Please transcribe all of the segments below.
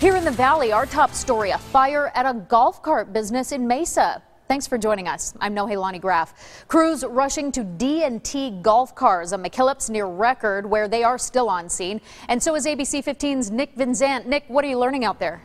Here in the Valley, our top story, a fire at a golf cart business in Mesa. Thanks for joining us. I'm Nohelani Graff. Crews rushing to D&T golf cars on McKillop's near Record, where they are still on scene. And so is ABC 15's Nick Vinzant. Nick, what are you learning out there?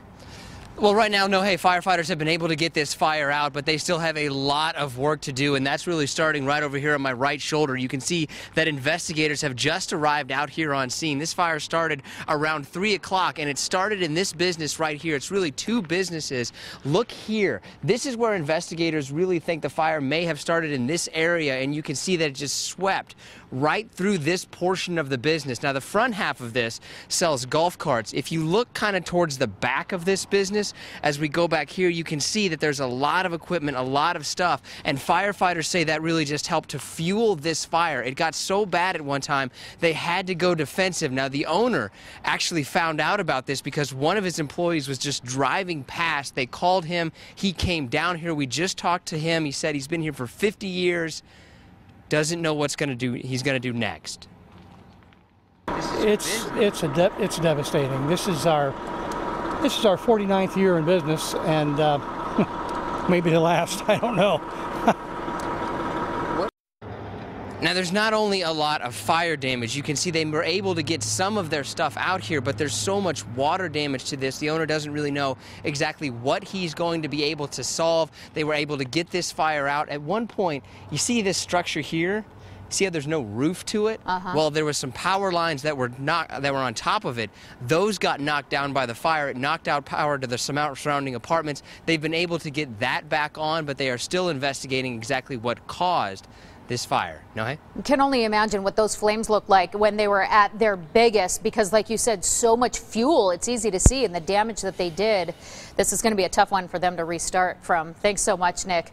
Well, right now, firefighters have been able to get this fire out, but they still have a lot of work to do, and that's really starting right over here on my right shoulder. You can see that investigators have just arrived out here on scene. This fire started around 3 o'clock, and it started in this business right here. It's really two businesses. Look here. This is where investigators really think the fire may have started in this area, and you can see that it just swept right through this portion of the business. Now, the front half of this sells golf carts. If you look kind of towards the back of this business, as we go back here, you can see that there's a lot of equipment, a lot of stuff, and firefighters say that really just helped to fuel this fire. It got so bad at one time, they had to go defensive. Now, the owner actually found out about this because one of his employees was just driving past. They called him. He came down here. We just talked to him. He said he's been here for 50 years. Doesn't know what's he's going to do next. It's devastating. This is our 49th year in business, and maybe the last. I don't know. Now, there's not only a lot of fire damage. You can see they were able to get some of their stuff out here, but there's so much water damage to this. The owner doesn't really know exactly what he's going to be able to solve. They were able to get this fire out. At one point, you see this structure here? See how there's no roof to it? Well, there was some power lines that were on top of it. Those got knocked down by the fire. It knocked out power to the surrounding apartments. They've been able to get that back on, but they are still investigating exactly what caused this fire. No? Can only imagine what those flames looked like when they were at their biggest, because like you said, so much fuel. It's easy to see, and the damage that they did. This is going to be a tough one for them to restart from. Thanks so much, Nick.